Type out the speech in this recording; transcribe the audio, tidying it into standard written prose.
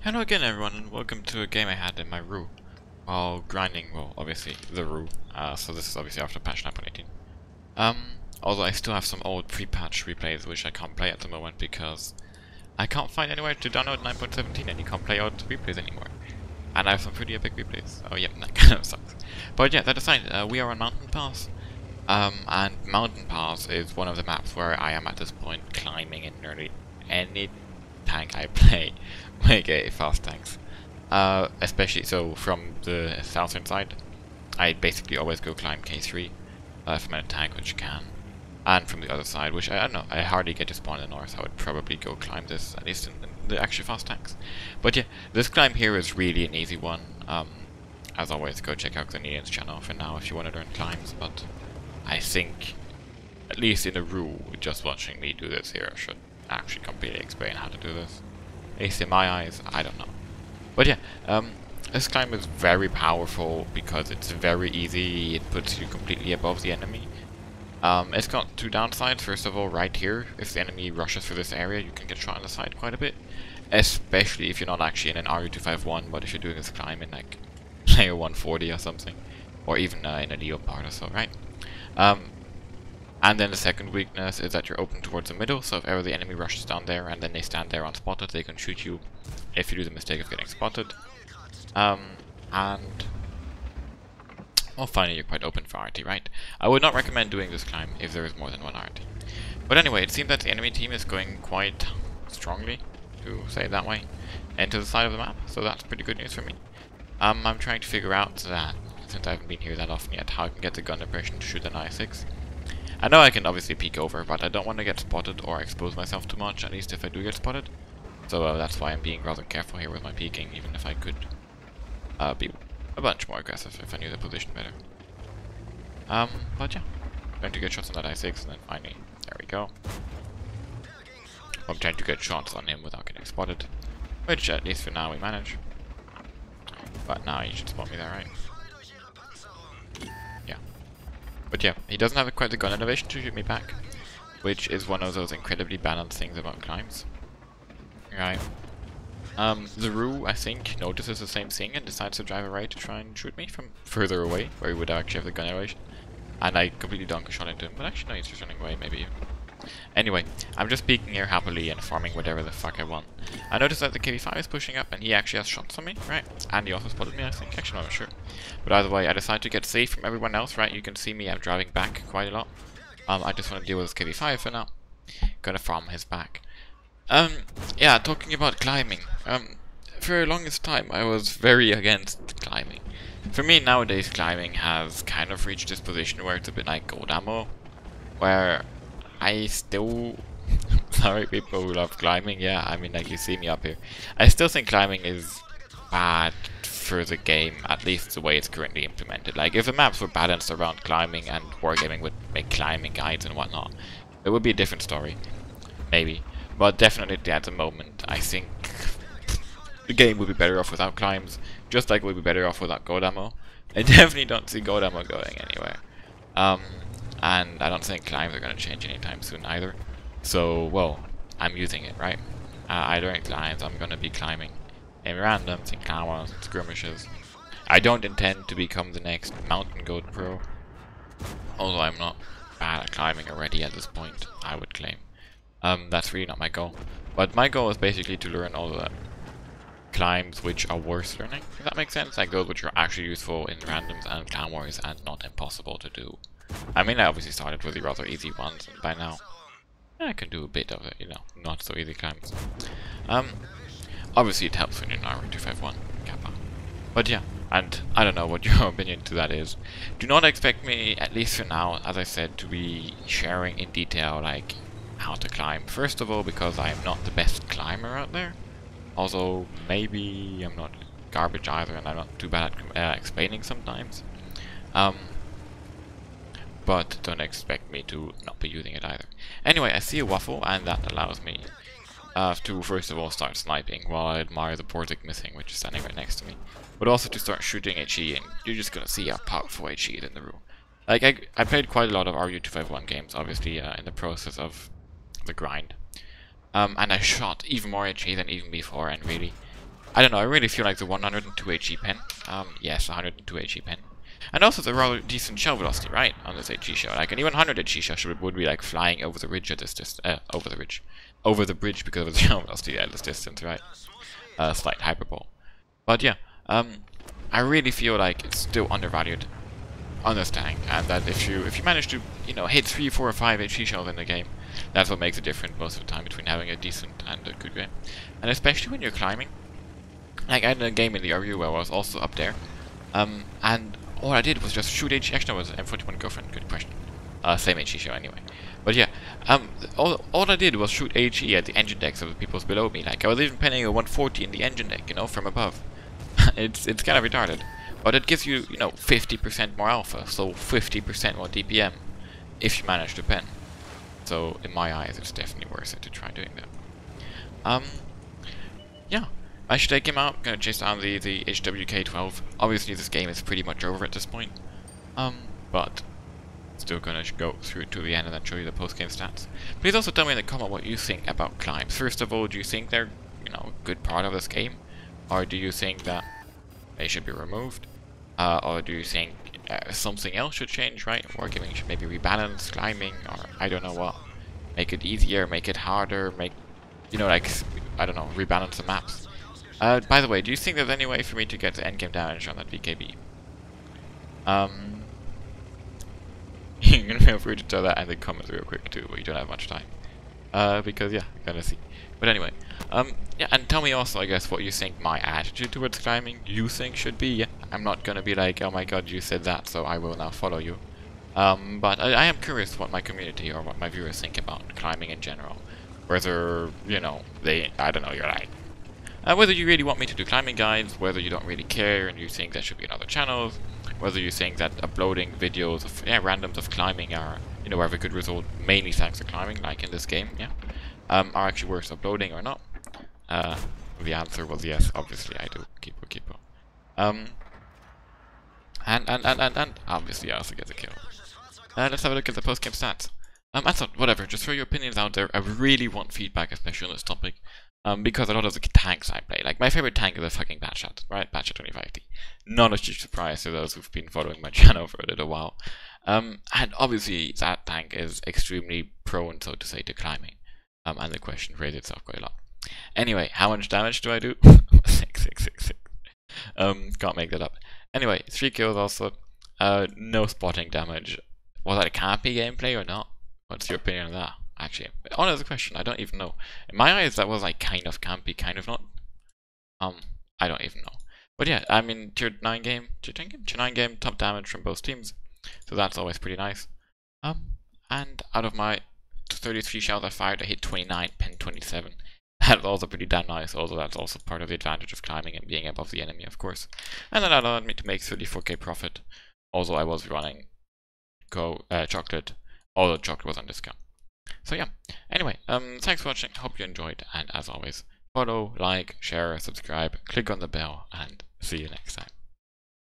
Hello again everyone and welcome to a game I had in my RU while grinding, well obviously the RU, so this is obviously after patch 9.18. Although I still have some old pre-patch replays which I can't play at the moment because I can't find anywhere to download 9.17 and you can't play old replays anymore. And I have some pretty epic replays. Oh yeah, that kind of sucks. But yeah, that aside, we are on Mountain Pass. And Mountain Pass is one of the maps where I am at this point climbing in nearly any tank I play, aka fast tanks. Especially so from the southern side, I basically always go climb K3 if I'm in a tank, which can. And from the other side, which I don't know, I hardly get to spawn in the north, I would probably go climb this, at least in the actually fast tanks. But yeah, this climb here is really an easy one. As always, go check out Xenilian's channel for now if you want to learn climbs, but I think, at least in a rule, just watching me do this here should actually completely explain how to do this. At least in my eyes, I don't know. But yeah, this climb is very powerful because it's very easy, it puts you completely above the enemy. It's got two downsides. First of all, right here, if the enemy rushes through this area, you can get shot on the side quite a bit. Especially if you're not actually in an RU251, but if you're doing this climb in like layer 140 or something. Or even in a leopard or so, right? And then the second weakness is that you're open towards the middle, so if ever the enemy rushes down there and then they stand there unspotted, they can shoot you if you do the mistake of getting spotted. Well, finally you're quite open for RT, right? I would not recommend doing this climb if there is more than one RT. But anyway, it seems that the enemy team is going quite strongly, to say it that way, into the side of the map, so that's pretty good news for me. I'm trying to figure out that, since I haven't been here that often yet, how I can get the gun impression to shoot an I6. I know I can obviously peek over, but I don't want to get spotted or expose myself too much, at least if I do get spotted. So that's why I'm being rather careful here with my peeking, even if I could be a bunch more aggressive if I knew the position better. But yeah, trying to get shots on that I6, and then finally, there we go. I'm trying to get shots on him without getting spotted, which at least for now we manage. But now you should spot me there, right? Yeah. But yeah, he doesn't have quite the gun elevation to shoot me back, which is one of those incredibly balanced things about climbs. Right. The Ru, I think, notices the same thing and decides to drive away to try and shoot me from further away, where he would actually have the gun elevation. And I completely dunk a shot into him, but actually no, he's just running away, maybe. Anyway, I'm just peeking here happily and farming whatever the fuck I want. I noticed that the KV5 is pushing up and he actually has shots on me, right? And he also spotted me, I think. Actually, I'm not sure. But either way, I decided to get safe from everyone else, right? You can see me, I'm driving back quite a lot. I just want to deal with this KV5 for now. Gonna farm his back. Yeah, talking about climbing. For the longest time, I was very against climbing. For me, nowadays, climbing has kind of reached this position where it's a bit like gold ammo, where I still... Sorry, people who love climbing, yeah, I mean, like, you see me up here. I still think climbing is bad for the game, at least the way it's currently implemented. Like, if the maps were balanced around climbing and wargaming would make climbing guides and whatnot, it would be a different story. Maybe. But definitely at the moment, I think the game would be better off without climbs, just like it would be better off without gold ammo. I definitely don't see gold ammo going anywhere. And I don't think climbs are going to change anytime soon either. So, well, I'm using it, right? Either in climbs, I'm going to be climbing in randoms, in cowers, in skirmishes. I don't intend to become the next mountain goat pro, although I'm not bad at climbing already at this point, I would claim. That's really not my goal. But my goal is basically to learn all the climbs which are worth learning, if that makes sense. Like those which are actually useful in randoms and clan wars and not impossible to do. I mean, I obviously started with the rather easy ones, and by now I can do a bit of it, you know, not so easy climbs. Obviously it helps when you're in RU251 Kappa. But yeah, and I don't know what your opinion to that is. Do not expect me, at least for now, as I said, to be sharing in detail, like, how to climb. First of all, because I am not the best climber out there. Also, maybe I'm not garbage either, and I'm not too bad at explaining sometimes. But don't expect me to not be using it either. Anyway, I see a waffle, and that allows me to first of all start sniping while I admire the Portic missing, which is standing right next to me. But also to start shooting HE, and you're just gonna see how powerful HE is in the room. Like, I played quite a lot of RU251 games, obviously, in the process of the grind. And I shot even more HE than even before, and really, I don't know, I really feel like the 102 HE pen. Yes, 102 HE pen. And also the rather decent shell velocity, right, on this HE shell. Like, an even 100 HE shell would be like flying over the ridge at this distance. Over the bridge because of the shell velocity at this distance, right? Slight hyperbole. But yeah, I really feel like it's still undervalued on this tank, and that if you manage to, you know, hit 3, 4, or 5 HE shells in the game, that's what makes a difference most of the time between having a decent and a good game. And especially when you're climbing. Like, I had a game in the RU where I was also up there, and all I did was just shoot HE. Actually, no, it was M41 girlfriend. Good question. Same HE show anyway. But yeah, all I did was shoot HE at the engine decks of the peoples below me. Like, I was even penning a 140 in the engine deck, you know, from above. it's kind of retarded, but it gives you, you know, 50% more alpha, so 50% more DPM if you manage to pen. So in my eyes, it's definitely worth it to try doing that. Yeah. I should take him out. Gonna chase down the HWK-12. Obviously, this game is pretty much over at this point. But still gonna go through it to the end and then show you the post-game stats. Please also tell me in the comment what you think about climbs. First of all, do you think they're, you know, a good part of this game, or do you think that they should be removed, or do you think something else should change, right? Wargaming should maybe rebalance climbing, or I don't know what. Make it easier, make it harder, make, you know, like, I don't know, rebalance the maps. By the way, do you think there's any way for me to get the endgame damage on that VKB? You can feel free to tell that in the comments real quick too, but you don't have much time. Because yeah, you're gonna see. But anyway, yeah, and tell me also, I guess, what you think my attitude towards climbing you think should be. Yeah, I'm not gonna be like, oh my god, you said that, so I will now follow you. But I am curious what my community or what my viewers think about climbing in general. Whether, you know, I don't know, you're like, whether you really want me to do climbing guides, whether you don't really care and you think there should be another channels, whether you think that uploading videos of randoms of climbing are, you know, have a good result mainly thanks to climbing, like in this game, yeah, are actually worth uploading or not. The answer was yes, obviously I do. Keepo. And obviously I also get the kill. Let's have a look at the post-game stats. I thought, whatever, just throw your opinions out there. I really want feedback, especially on this topic. Because a lot of the tanks I play, like my favorite tank is a fucking Batshot, right? Batshot 25T. Not a huge surprise to those who've been following my channel for a little while. And obviously that tank is extremely prone, so to say, to climbing. And the question raised itself quite a lot. Anyway, how much damage do I do? 6. Can't make that up. Anyway, 3 kills also. No spotting damage. Was that a campy gameplay or not? What's your opinion on that? Actually, honest question, I don't even know. In my eyes, that was like kind of campy, kind of not. I don't even know. But yeah, I mean, tier 9 game, top damage from both teams. So that's always pretty nice. And out of my 33 shells I fired, I hit 29, pen 27. That's also pretty damn nice, although that's also part of the advantage of climbing and being above the enemy, of course. And that allowed me to make 34k profit. Also, I was running chocolate, although chocolate was on discount. So yeah, anyway, thanks for watching, hope you enjoyed, and as always, follow, like, share, subscribe, click on the bell, and see you next time.